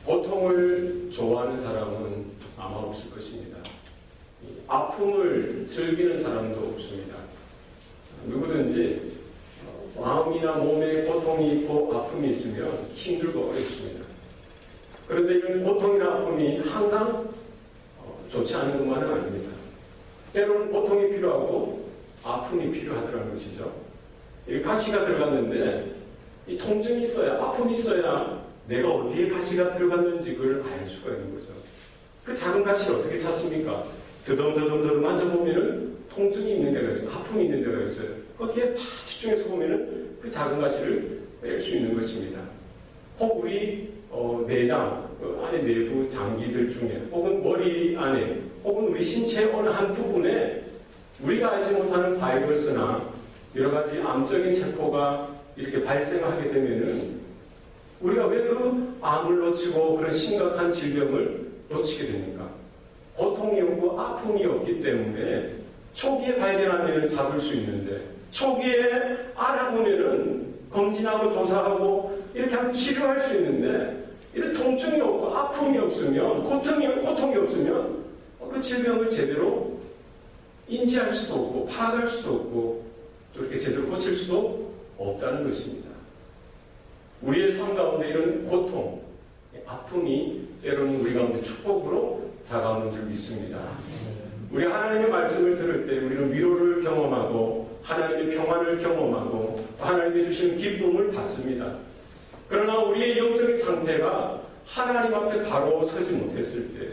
고통을 좋아하는 사람은 아마 없을 것입니다. 아픔을 즐기는 사람도 없습니다. 누구든지 마음이나 몸에 고통이 있고 아픔이 있으면 힘들고 어렵습니다. 그런데 이런 고통이나 아픔이 항상 좋지 않은 것만은 아닙니다. 때로는 고통이 필요하고 아픔이 필요하더라는 것이죠. 이 가시가 들어갔는데 이 통증이 있어야, 아픔이 있어야 내가 어디에 가시가 들어갔는지 그걸 알 수가 있는 거죠. 그 작은 가시를 어떻게 찾습니까? 더듬더듬 만져보면은 통증이 있는 데가 있어요. 아픔이 있는 데가 있어요. 거기에 다 집중해서 보면은 그 작은 가시를 뺄 수 있는 것입니다. 혹 우리 내장, 그 안에 내부 장기들 중에, 혹은 머리 안에, 혹은 우리 신체 어느 한 부분에 우리가 알지 못하는 바이러스나 여러 가지 암적인 세포가 이렇게 발생하게 되면은 우리가 왜 그 암을 놓치고 그런 심각한 질병을 놓치게 됩니까? 고통이 없고 아픔이 없기 때문에 초기에 발견하면 잡을 수 있는데 초기에 알아보면은 검진하고 조사하고 이렇게 하면 치료할 수 있는데 이런 통증이 없고 아픔이 없으면 고통이 없으면 그 질병을 제대로 인지할 수도 없고 파악할 수도 없고 또 이렇게 제대로 고칠 수도 없다는 것입니다. 우리의 삶 가운데 이런 고통, 아픔이 때로는 우리 가운데 축복으로 다가오는 줄 믿습니다. 우리 하나님의 말씀을 들을 때 우리는 위로를 경험하고 하나님의 평안을 경험하고 하나님의 주시는 기쁨을 받습니다. 그러나 우리의 영적인 상태가 하나님 앞에 바로 서지 못했을 때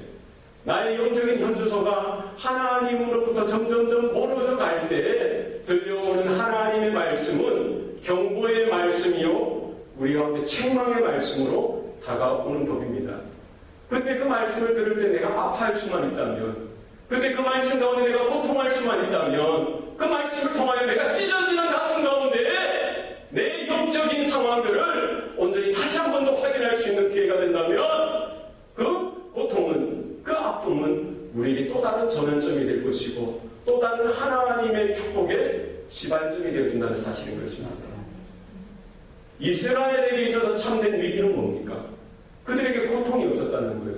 나의 영적인 현주소가 하나님으로부터 점점점 멀어져 갈 때에 들려오는 하나님의 말씀은 경고의 말씀이요 우리 가운데 책망의 말씀으로 다가오는 법입니다. 그때 그 말씀을 들을 때 내가 아파할 수만 있다면, 그때 그 말씀 가운데 내가 고통할 수만 있다면, 그 말씀을 통하여 내가 찢어지는 가슴 가운데 내 영적인 상황들을 온전히 다시 한 번 더 확인할 수 있는 기회가 된다면 그 고통은, 그 아픔은 우리에게 또 다른 전환점이 될 것이고 또 다른 하나님의 축복의 시발점이 되어진다는 사실인 것입니다. 이스라엘에게 있어서 참된 위기는 뭡니까? 그들에게 고통이 없었다는 거예요.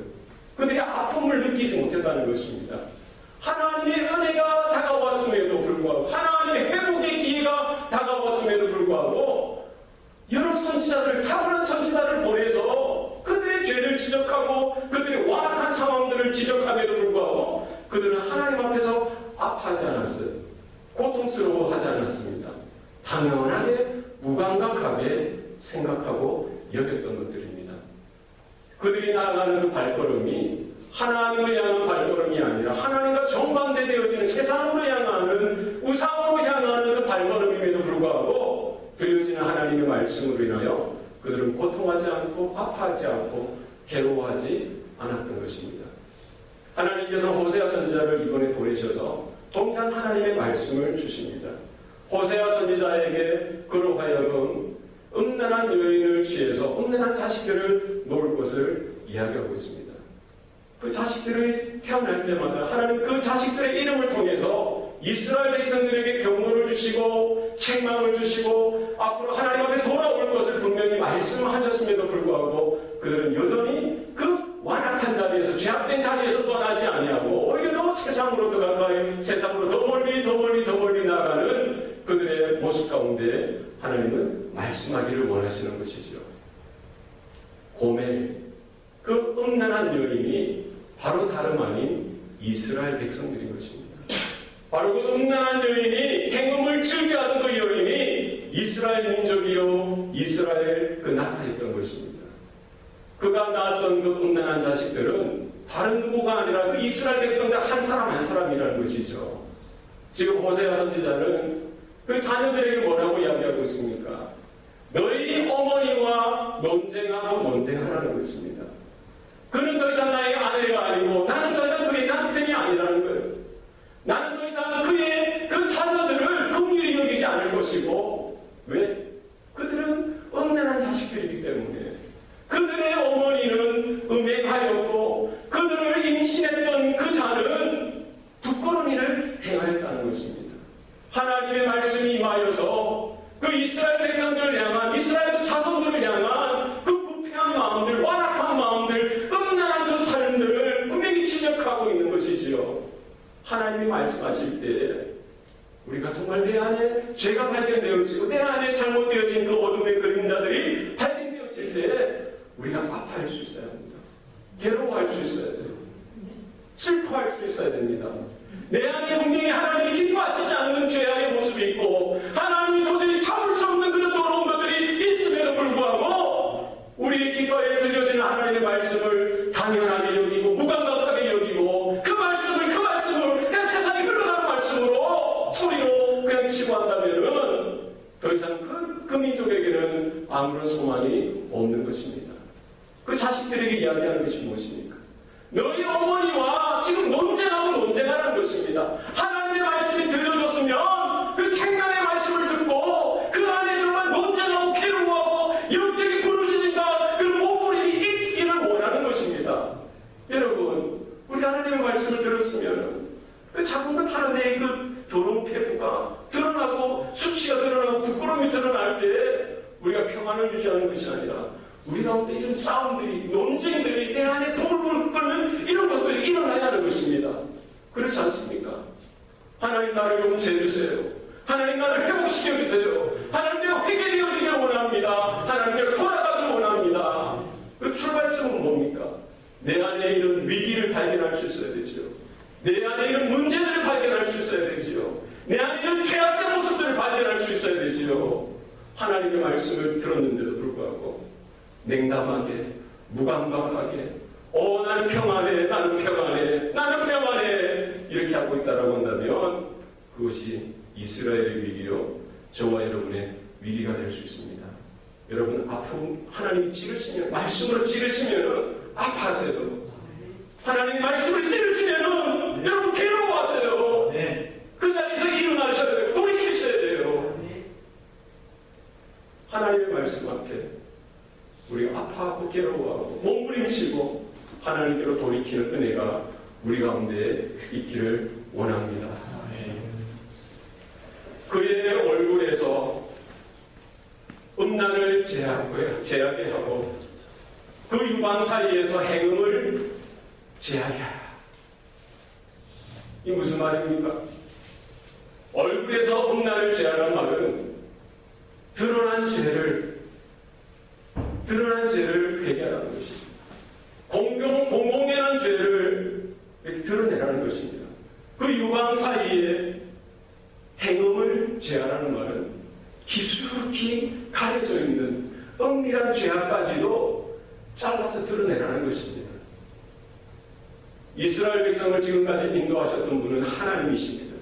그들이 아픔을 느끼지 못했다는 것입니다. 하나님의 은혜가 다가왔음에도 불구하고 하나님의 회복의 기회가 다가왔음에도 불구하고 여러 선지자들, 탁월한 선지자를 보내서 그들의 죄를 지적하고 그들의 완악한 상황들을 지적함에도 불구하고 그들은 하나님 앞에서 아파하지 않았어요. 고통스러워하지 않았습니다. 당연하게 무감각하게 생각하고 여겼던 것들입니다. 그들이 나아가는 그 발걸음이 하나님을 향한 발걸음이 아니라 하나님과 정반대되어지는 세상으로 향하는 우상으로 향하는 그 발걸음임에도 불구하고 들려지는 하나님의 말씀으로 인하여 그들은 고통하지 않고 아파하지 않고 괴로워하지 않았던 것입니다. 하나님께서 호세아 선지자를 이번에 보내셔서 동일한 하나님의 말씀을 주십니다. 호세아 선지자에게 그로 하여금 음란한 여인을 취해서 음란한 자식들을 놓을 것을 이야기하고 있습니다. 그 자식들이 태어날 때마다 하나님 그 자식들의 이름을 통해서 이스라엘 백성들에게 경고를 주시고 책망을 주시고 앞으로 하나님 앞에 돌아올 것을 분명히 말씀하셨음에도 불구하고 그들은 여전히 그 완악한 자리에서 죄악된 자리에서 떠나지 아니하고 오히려 더 세상으로 더 가까이 세상으로 더 멀리 나가는 그들의 모습 가운데 하나님은 말씀하기를 원하시는 것이죠. 고멜, 그 음란한 여인이 바로 다름 아닌 이스라엘 백성들인 것입니다. 바로 그 음란한 여인이 행음을 즐겨하던 그 여인이 이스라엘 민족이요 이스라엘 그 나라였던 것입니다. 그가 낳았던 그 음란한 자식들은 다른 누구가 아니라 그 이스라엘 백성들 한 사람 한 사람이라는 것이죠. 지금 호세아 선지자는 그 자녀들에게 뭐라고 이야기하고 있습니까? 너희 어머니와 논쟁하라는 것입니다. 그는 더 이상 나의 아내가 아니고 나는 더 이상 그의 남편이 아니라는 거예요. 나는 더 이상 그의 그 자녀들을 긍휼히 여기지 않을 것이고 왜? 그들은 음란한 자식들이기 때문에 그들의 어머니는 음행하였고 그들을 임신했던 그 자는 부끄러움을 행하였다는 것입니다. 하나님의 말씀이 임하여서 그 이스라엘 백성들을 향한 이스라엘 자손들을 향한 그 부패한 마음들, 완악한 마음들 말씀하실 때 우리가 정말 내 안에 죄가 발견되어지고 내 안에 잘못되어진 그 어둠의 그림자들이 발견되어질 때 우리가 아파할 수 있어야 합니다. 괴로워할 수 있어야 돼요. 슬퍼할 수 있어야 됩니다. 내 안에 분명히 하나님이 기뻐하시지 않는 죄악의 모습이 있고 하나님이 도저히 참을 수 없는 그런 더러운 것들이 있음에도 불구하고 우리의 귓가에 들려지는 하나님의 말씀을 당연하게 여기고 무감각하게 여기고 그 말씀을 그냥 세상에 흘러가는 말씀으로 소리로 그냥 치부한다면은 더 이상 그 민족에게는 아무런 소망이 없는 것입니다. 그 자식들에게 이야기하는 것이 무엇입니까? 너희 어머니와 지금 논쟁하는 것입니다. 하나님의 말씀이 들려줬으면 그 책망의 말씀을 듣고 그 안에 정말 논쟁하고 괴로워하고 영적인 부르짖음과 그 몸부림이 있기를 원하는 것입니다. 여러분, 우리 하나님의 말씀을 들었으면 그 작은 것 하나님의 그 더러운 폐부가 드러나고 수치가 드러나고 부끄러움이 드러날 때 우리가 평안을 유지하는 것이 아니라 우리 가운데 이런 싸움들이, 논쟁들이 내 안에 부글부글 끓는 이런 것들이 일어나야 하는 것입니다. 그렇지 않습니까? 하나님 나를 용서해 주세요. 하나님 나를 회복시켜 주세요. 하나님 내가 회개되어지길 원합니다. 하나님 내가 돌아가길 원합니다. 그 출발점은 뭡니까? 내 안에 이런 위기를 발견할 수 있어야 되죠. 내 안에 이런 문제들을 발견할 수 있어야 되지요. 내 안에 이런 죄악된 모습들을 발견할 수 있어야 되지요. 하나님의 말씀을 들었는데도 불구하고 냉담하게, 무감각하게 나는 평안해, 나는 평안해, 나는 평안해 이렇게 하고 있다라고 한다면 그것이 이스라엘의 위기요 저와 여러분의 위기가 될 수 있습니다. 여러분 아픔 하나님이 찌르시면 말씀으로 찌르시면 아파하세요. 하나님이 말씀을 찌르시면 여러분 괴로워하세요. 그 자리에서 일어나셔야 돼요. 돌이키셔야 돼요. 하나님의 말씀 앞에 우리가 아파하고 괴로워하고 몸부림치고 하나님께로 돌이키는 은혜가 우리 가운데 있기를 원합니다. 그의 얼굴에서 음란을 제하게 하고 그 유방 사이에서 행음을 제하게 하라. 이 무슨 말입니까? 얼굴에서 음란을 제하라는 말은 드러난 죄를 회개하라는 것입니다. 공공연한 죄를 이렇게 드러내라는 것입니다. 그 유방 사이에 행음을 제하라는 말은 깊숙이 가려져 있는 은밀한 죄악까지도 잘라서 드러내라는 것입니다. 이스라엘 백성을 지금까지 인도하셨던 분은 하나님이십니다.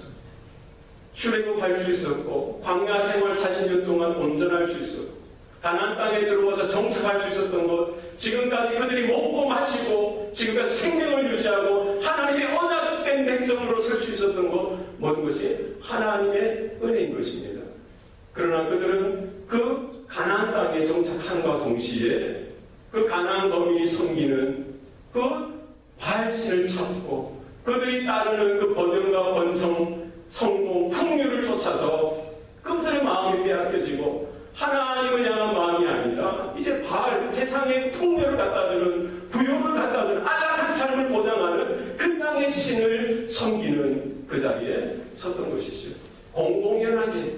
출애굽할 수 있었고 광야 생활 40년 동안 온전할 수 있었고 가나안 땅에 들어와서 정착할 수 있었던 것, 지금까지 그들이 먹고 마시고 지금까지 생명을 유지하고 하나님의 언약된 백성으로 설 수 있었던 것, 모든 것이 하나님의 은혜인 것입니다. 그러나 그들은 그 가나안 땅에 정착함과 동시에 그 가나안 거민이 섬기는 그 바알신을 찾고 그들이 따르는 그 번영과 번성, 성공, 풍류를 쫓아서 그들의 마음이 빼앗겨지고 하나님을 향한 마음이 아니라 이제 바알, 세상의 풍요를 갖다주는, 부요를 갖다주는 안락한 삶을 보장하는 그 땅의 신을 섬기는 그 자리에 섰던 것이죠. 공공연하게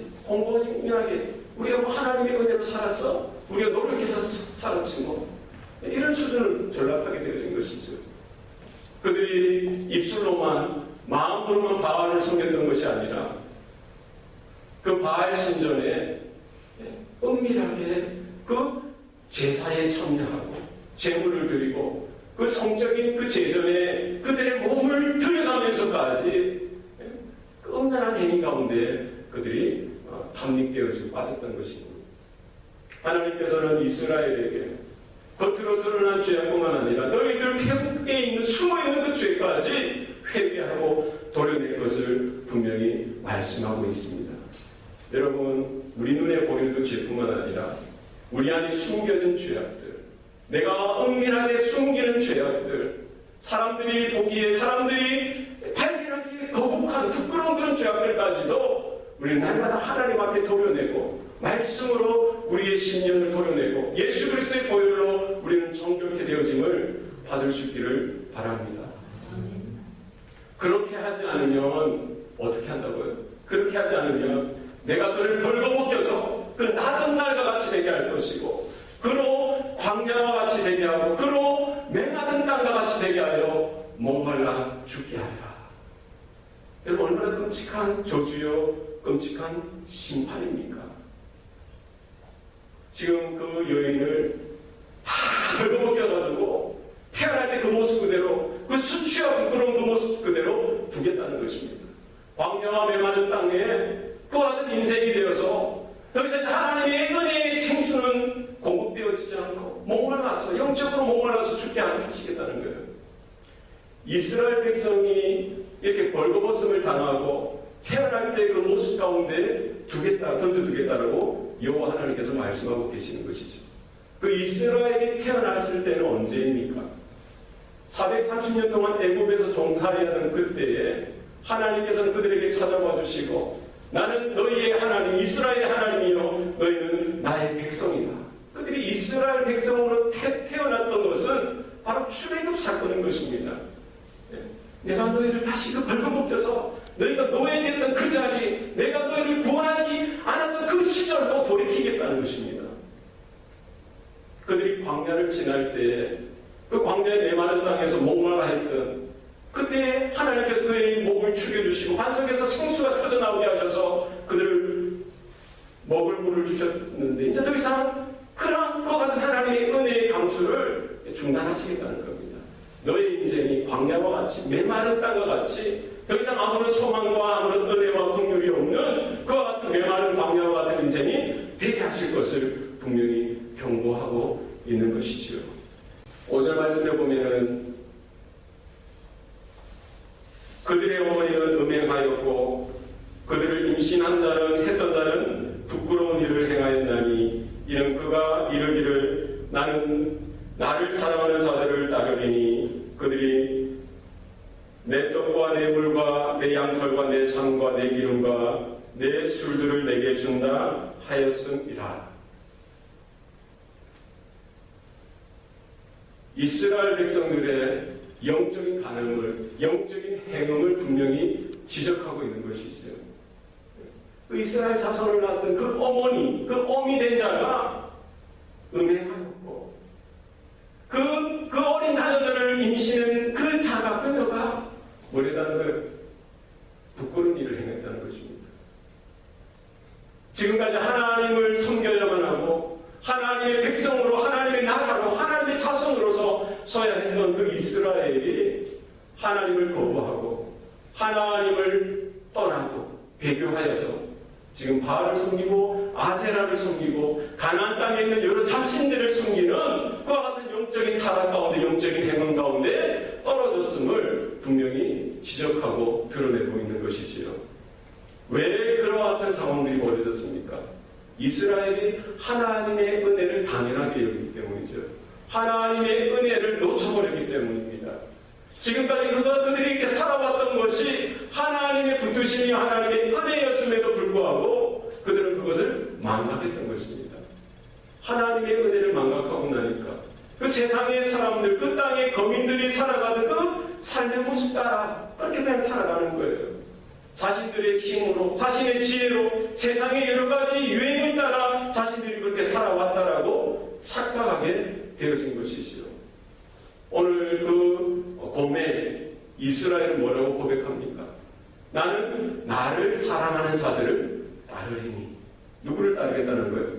우리가 뭐 하나님의 은혜로 살았어? 우리가 노력해서 살았지 뭐. 이런 수준을 전락하게 되어진 것이죠. 그들이 입술로만 마음으로만 바알을 섬겼던 것이 아니라 그 바알 신전에 은밀하게 그 제사에 참여하고 제물을 드리고 그 성적인 그 제전에 그들의 몸을 들여가면서까지 그 음란한 행위 가운데 그들이 탐닉되어지고 빠졌던 것입니다. 하나님께서는 이스라엘에게 겉으로 드러난 죄뿐만 아니라 너희들 폐국에 있는 숨어있는 그 죄까지 회개하고 도려낼 것을 분명히 말씀하고 있습니다. 여러분, 우리 눈에 보이는 그 죄뿐만 아니라 우리 안에 숨겨진 죄악들, 내가 은밀하게 숨기는 죄악들, 사람들이 보기에 사람들이 발견하기에 거북한 부끄러운 그런 죄악들까지도 우리는 날마다 하나님 앞에 도려내고 말씀으로 우리의 신령을 도려내고 예수 그리스도의 보혈로 우리는 정결케 되어짐을 받을 수 있기를 바랍니다. 그렇게 하지 않으면 어떻게 한다고요? 그렇게 하지 않으면 내가 그를 벌거벗겨서 그 낮은 날과 같이 되게 할 것이고, 그로 광야와 같이 되게 하고, 그로 메마른 땅과 같이 되게 하여 목말라 죽게 하리라. 여러분, 얼마나 끔찍한 저주요, 끔찍한 심판입니까? 지금 그 여인을 다 벌거벗겨가지고 태어날 때 그 모습 그대로, 그 수치와 부끄러운 그 모습 그대로 두겠다는 것입니다. 광야와 메마른 땅에 그와 같은 인생이 되어서 더 이상 하나님의 은혜의 생수는 공급되어지지 않고 목말라서, 영적으로 목말라서 죽게 안 하시겠다는 거예요. 이스라엘 백성이 이렇게 벌거벗음을 당하고 태어날 때 그 모습 가운데 던져두겠다라고 여호와 하나님께서 말씀하고 계시는 것이죠. 그 이스라엘이 태어났을 때는 언제입니까? 430년 동안 애굽에서 종살이하던 그때에 하나님께서는 그들에게 찾아와 주시고, 나는 너희의 하나님, 이스라엘의 하나님이요 너희는 나의 백성이다. 그들이 이스라엘 백성으로 태어났던 것은 바로 출애굽 사건인 것입니다. 내가 너희를 다시 그 벌거벗겨서 너희가 노예됐던 그 자리, 내가 너희를 구원하지 않았던 그 시절로 돌이키겠다는 것입니다. 그들이 광야를 지날 때에 그 광야의 메마른 땅에서 목말라 했던 그때 하나님께서 그의 목을 축여주시고 반석에서 생수가 터져나오게 하셔서 그들을 먹을 물을 주셨는데, 이제 더 이상 그런 것 같은 하나님의 은혜의 강수를 중단하시겠다는 겁니다. 너의 인생이 광야와 같이 메마른 땅과 같이 더 이상 아무런 소망과 아무런 은혜와 긍휼이 없는 그와 같은 메마른 광야와 같은 인생이 되게 하실 것을 분명히 경고하고 있는 것이지요. 5절 말씀에 보면은 그들의 어머니는 음행하였고 그들을 임신한 자는 했던 자는 부끄러운 일을 행하였나니, 이는 그가 이르기를 나는 나를 사랑하는 자들을 따르리니 그들이 내 떡과 내 물과 내 양털과 내 상과 내 기름과 내 술들을 내게 준다 하였음이라. 이스라엘 백성들의 영적인 간음을, 영적인 행음을 분명히 지적하고 있는 것이죠. 그 이스라엘 자손을 낳았던 그 어머니, 그 어미 된 자가 음행하였고, 그 어린 자녀들을 임신한 그 자가, 그녀가 뭐랬다는 거예요? 부끄러운 일을 행했다는 것입니다. 지금까지 하나님을 섬겨야만 하고 하나님의 백성으로, 하나님의 나라로, 하나님의 자손으로서 서야 했던 그 이스라엘이 하나님을 거부하고 하나님을 떠나고 배교하여서 지금 바알을 섬기고 아세라를 섬기고 가나안 땅에 있는 여러 잡신들을 섬기는 그와 같은 영적인 타락 가운데, 영적인 행운 가운데 떨어졌음을 분명히 지적하고 드러내고 있는 것이지요. 왜 그와 같은 상황들이 벌어졌습니까? 이스라엘이 하나님의 은혜를 당연하게 여기기 때문이죠. 하나님의 은혜를 놓쳐버렸기 때문입니다. 지금까지 그들이 이렇게 살아왔던 것이 하나님의 붙드심이 하나님의 은혜였음에도 불구하고 그들은 그것을 망각했던 것입니다. 하나님의 은혜를 망각하고 나니까 그 세상의 사람들, 그 땅의 거민들이 살아가는 그 삶의 모습 따라 그렇게 그냥 살아가는 거예요. 자신들의 힘으로, 자신의 지혜로 세상의 여러 가지 유행을 따라 자신들이 그렇게 살아왔다라고 착각하게 되어진 것이죠. 오늘 그 고멜 이스라엘은 뭐라고 고백합니까? 나는 나를 사랑하는 자들을 따르리니. 누구를 따르겠다는 거예요?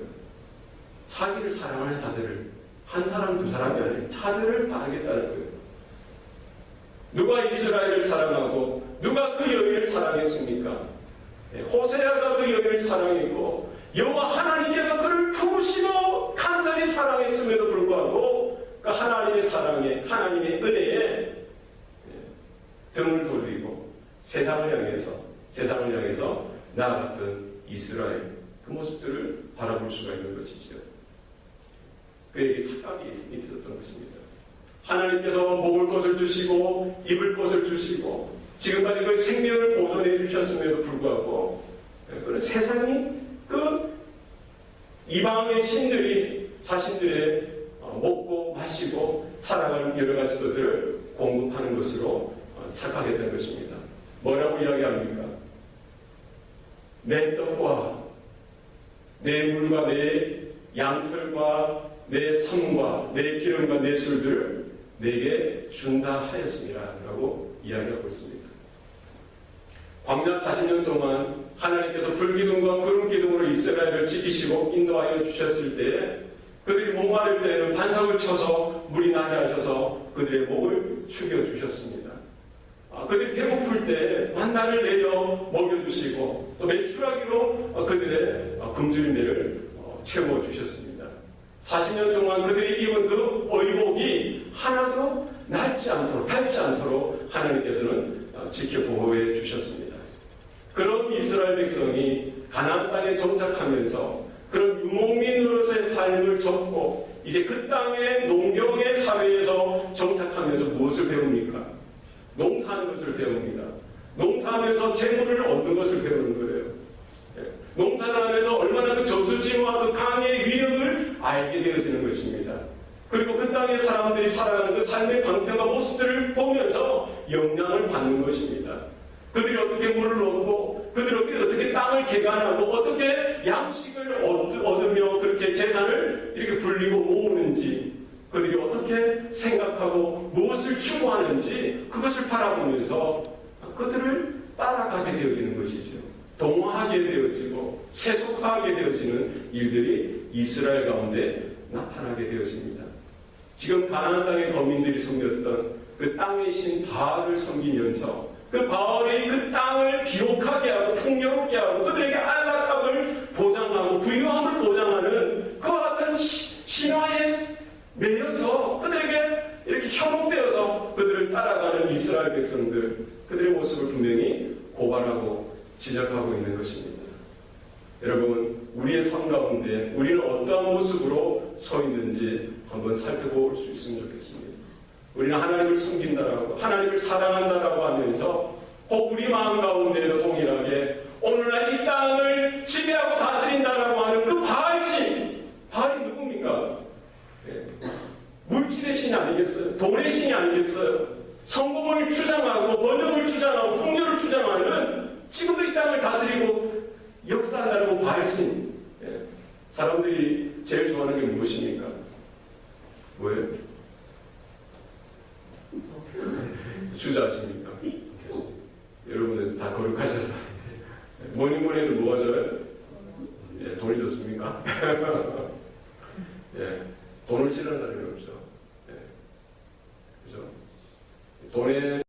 자기를 사랑하는 자들을, 한 사람 두 사람이 아니라 자들을 따르겠다는 거예요. 누가 이스라엘을 사랑하고 누가 그 여인을 사랑했습니까? 호세아가 그 여인을 사랑했고 여호와 하나님께서 그를 품으시고 간절히 사랑했음에도 불구하고 그 하나님의 사랑에, 하나님의 은혜에 등을 돌리고 세상을 향해서 나아갔던 이스라엘, 그 모습들을 바라볼 수가 있는 것이죠. 그에게 착각이 있었던 것입니다. 하나님께서 먹을 것을 주시고 입을 것을 주시고 지금까지 그 생명을 보존해 주셨음에도 불구하고 그런 세상이 그 이방의 신들이 자신들의 먹고 마시고 살아가는 여러 가지 것들을 공급하는 것으로 착각했던 것입니다. 뭐라고 이야기합니까? 내 떡과 내 물과 내 양털과 내 삶과 내 기름과 내 술들을 내게 준다 하였습니다 라고 이야기하고 있습니다. 광야 40년 동안 하나님께서 불기둥과 구름기둥으로 이스라엘을 지키시고 인도하여 주셨을 때에 그들이 목마를 때에는 반석을 쳐서 물이 나게 하셔서 그들의 목을 축여주셨습니다. 그들이 배고플 때 만나를 내려 먹여주시고 또 메추라기로 그들의 굶주림을 채워주셨습니다. 40년 동안 그들이 입은 그 의복이 하나도 낡지 않도록 닳지 않도록 하나님께서는 지켜 보호해 주셨습니다. 그런 이스라엘 백성이 가나안 땅에 정착하면서 그런 유목민으로서의 삶을 접고 이제 그 땅의 농경의 사회에서 정착하면서 무엇을 배웁니까? 농사하는 것을 배웁니다. 농사하면서 재물을 얻는 것을 배우는 거예요. 농사를 하면서 얼마나 그 저수지와 그 강의 위력을 알게 되어지는 것입니다. 그리고 그 땅의 사람들이 살아가는 그 삶의 방편과 모습들을 보면서 영향을 받는 것입니다. 그들이 어떻게 물을 얻고 그들이 어떻게 땅을 개간하고 어떻게 양식을 얻으며 그렇게 재산을 이렇게 불리고 모으는지 그들이 어떻게 생각하고 무엇을 추구하는지 그것을 바라보면서 그들을 따라가게 되어지는 것이죠. 동화하게 되어지고 세속화하게 되어지는 일들이 이스라엘 가운데 나타나게 되어집니다. 지금 가나안 땅의 거민들이 섬겼던 그 땅의 신 바알을 섬기면서 그 바알이 그 땅을 기록하게 하고 풍요롭게 하고 그들에게 안락함을 보장하고 부유함을 보장하는 그와 같은 신화에 매여서 그들에게 이렇게 현혹되어서 그들을 따라가는 이스라엘 백성들 그들의 모습을 분명히 고발하고 지적하고 있는 것입니다. 여러분 우리의 삶 가운데 우리는 어떠한 모습으로 서 있는지 한번 살펴볼 수 있으면 좋겠습니다. 우리는 하나님을 섬긴다라고 하나님을 사랑한다라고 하면서 우리 마음 가운데도 동일하게 오늘날 이 땅을 지배하고 다스린다라고 하는 그 바알신 바알이 누굽니까? 물질의 신이 아니겠어요? 돈의 신이 아니겠어요? 성공을 주장하고 번영을 주장하고 풍요를 주장하는 지금도 이 땅을 다스리고 역사한다는 바알신 사람들이 제일 좋아하는 게 무엇입니까? 뭐예요? 주저하십니까? 여러분들 다 거룩하셔서 뭐니 해도 뭐가 좋아요? 돈이 좋습니까? 돈을 싫어하는 사람이 없죠. 그죠? 돈에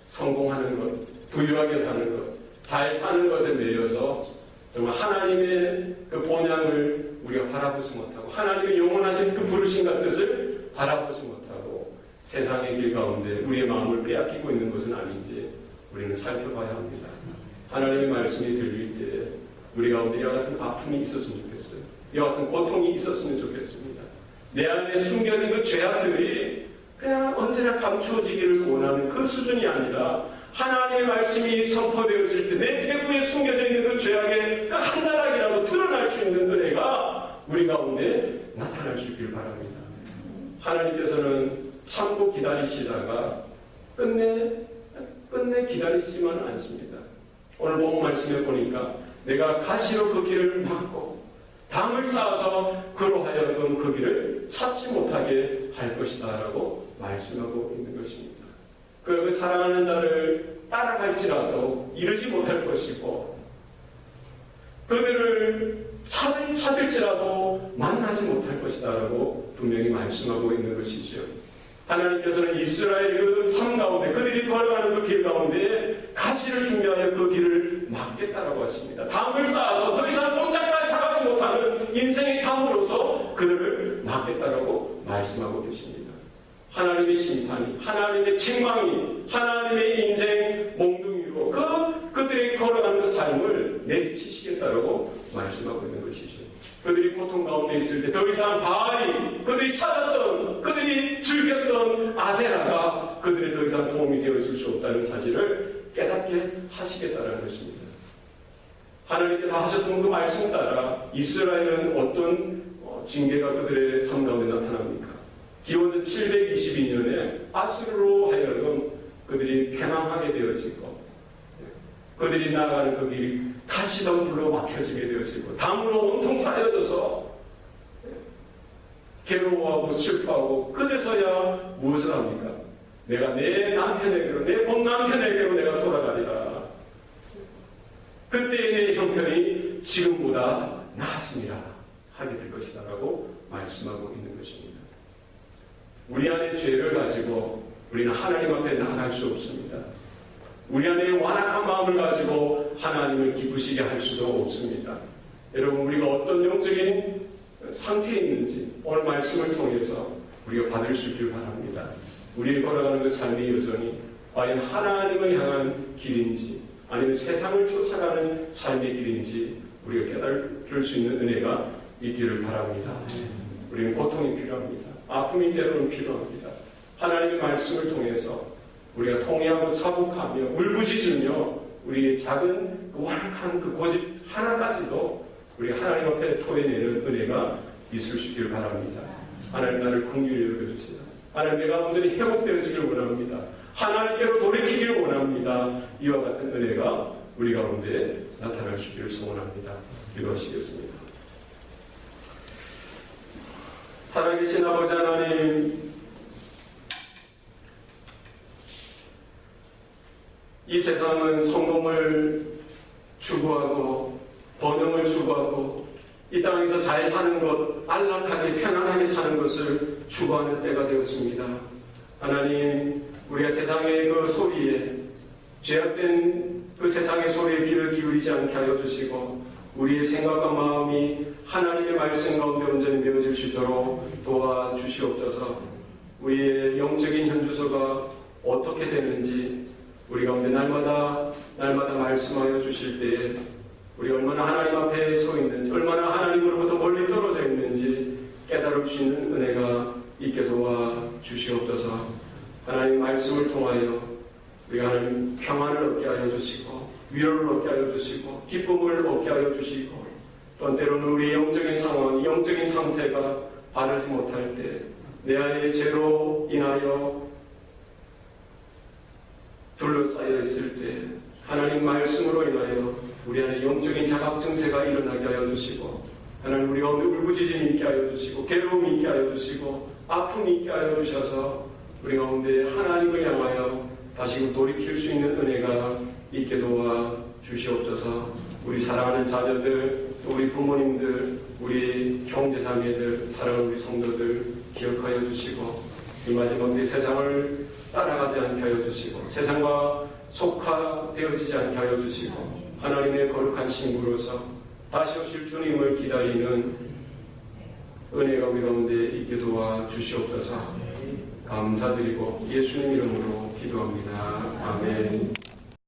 성공하는 것, 부유하게 사는 것, 잘 사는 것에 매여서 정말 하나님의 그 본향을 우리가 바라보지 못하고 하나님의 영원하신 그 부르심과 뜻을 바라보지 못하고 세상의 길 가운데 우리의 마음을 빼앗기고 있는 것은 아닌지 우리는 살펴봐야 합니다. 하나님의 말씀이 들릴 때 우리 가운데 이와 같은 아픔이 있었으면 좋겠어요. 이와 같은 고통이 있었으면 좋겠습니다. 내 안에 숨겨진 그 죄악들이 그냥 언제나 감추어지기를 원하는 그 수준이 아니라 하나님의 말씀이 선포되어질 때 내 배후에 숨겨져 있는 그 죄악의 그 한 자락이라도 드러날 수 있는 은혜가 우리 가운데 나타날 수 있기를 바랍니다. 하나님께서는 참고 기다리시다가 끝내 기다리지만 않습니다. 오늘 본문 말씀에 보니까 내가 가시로 그 길을 막고 담을 쌓아서 그로 하여금 그 길을 찾지 못하게 할 것이다 라고 말씀하고 있는 것입니다. 그 사랑하는 자를 따라갈지라도 이르지 못할 것이고 그들을 찾을지라도 만나지 못할 것이다 라고 분명히 말씀하고 있는 것이죠. 하나님께서는 이스라엘의 그 삶 가운데 그들이 걸어가는 그 길 가운데 가시를 준비하여 그 길을 막겠다라고 하십니다. 담을 쌓아서 더 이상 꼼짝까지 사가지 못하는 인생의 담으로서 그들을 막겠다라고 말씀하고 계십니다. 하나님의 심판이, 하나님의 책망이, 하나님의 인생 몽둥이로 그들이 걸어가는 그 삶을 내비치시겠다라고 말씀하고 있는 것이죠. 그들이 고통 가운데 있을 때 더 이상 바알이 그들이 찾았던 그들이 즐겼던 아세라가 그들의 더 이상 도움이 되어줄 수 없다는 사실을 깨닫게 하시겠다는 것입니다. 하나님께서 하셨던 그 말씀 따라 이스라엘은 어떤 징계가 그들의 삶 가운데 나타납니까? 기원전 722년에 아수르로 하여금 그들이 패망하게 되어지고 그들이 나아가는 그 길이 가시덤불로 막혀지게 되어지고 담으로 온통 쌓여져서 괴로워하고 슬퍼하고 그제서야 무엇을 합니까? 내가 내 남편에게로 내 본 남편에게로 내가 돌아가리라. 그때의 내 형편이 지금보다 나았습니다 하게 될 것이다 라고 말씀하고 있는 것입니다. 우리 안에 죄를 가지고 우리는 하나님 앞에 나아갈 수 없습니다. 우리 안에 완악한 마음을 가지고 하나님을 기쁘시게 할 수도 없습니다. 여러분, 우리가 어떤 영적인 상태에 있는지 오늘 말씀을 통해서 우리가 받을 수 있기를 바랍니다. 우리를 걸어가는 그 삶의 여정이 과연 하나님을 향한 길인지 아니면 세상을 쫓아가는 삶의 길인지 우리가 깨달을 수 있는 은혜가 있기를 바랍니다. 우리는 고통이 필요합니다. 아픔이 때로는 필요합니다. 하나님의 말씀을 통해서 우리가 통회하고 차복하며 울부짖으며 우리의 작은 그 완악한 그 고집 하나까지도 우리 하나님 앞에 토해내는 은혜가 있을 수 있기를 바랍니다. 하나님 나를 긍휼히 여겨주세요. 하나님 내가 온전히 회복되어지길 원합니다. 하나님께로 돌이키길 원합니다. 이와 같은 은혜가 우리 가운데 나타날 수 있기를 소원합니다. 기도하시겠습니다. 살아계신 아버지 하나님, 이 세상은 성공을 추구하고 번영을 추구하고 이 땅에서 잘 사는 것, 안락하게 편안하게 사는 것을 추구하는 때가 되었습니다. 하나님, 우리가 세상의 그 소리에 죄악된 그 세상의 소리에 귀를 기울이지 않게 하여 주시고 우리의 생각과 마음이 하나님의 말씀 가운데 온전히 메워질 수 있도록 도와주시옵소서. 우리의 영적인 현주소가 어떻게 되는지 우리 가운데 날마다 말씀하여 주실 때에 우리 얼마나 하나님 앞에 서 있는지 얼마나 하나님으로부터 멀리 떨어져 있는지 깨달을 수 있는 은혜가 있게 도와주시옵소서. 하나님 말씀을 통하여 우리가 하나님 평안을 얻게 하여 주시고 위로를 얻게 하여 주시고 기쁨을 얻게 하여 주시고 또 때로는 우리의 영적인 상황, 영적인 상태가 바르지 못할 때 내 안에 죄로 인하여 둘러싸여 있을 때 하나님 말씀으로 인하여 우리 안에 영적인 자각 증세가 일어나게 하여 주시고 하나님 우리 가운데 울부짖음이 있게 하여 주시고 괴로움이 있게 하여 주시고 아픔이 있게 하여 주셔서 우리 가운데 하나님을 향하여 다시금 돌이킬 수 있는 은혜가 있게 도와 주시옵소서. 우리 사랑하는 자녀들, 또 우리 부모님들, 우리 형제자매들, 사랑하는 우리 성도들 기억하여 주시고 이 마지막 내 세상을 따라가지 않게 하여 주시고 세상과 속화되어지지 않게 하여 주시고 하나님의 거룩한 신부로서 다시 오실 주님을 기다리는 은혜가 우리 가운데 있게 도와 주시옵소서. 감사드리고 예수님 이름으로 기도합니다. 아멘.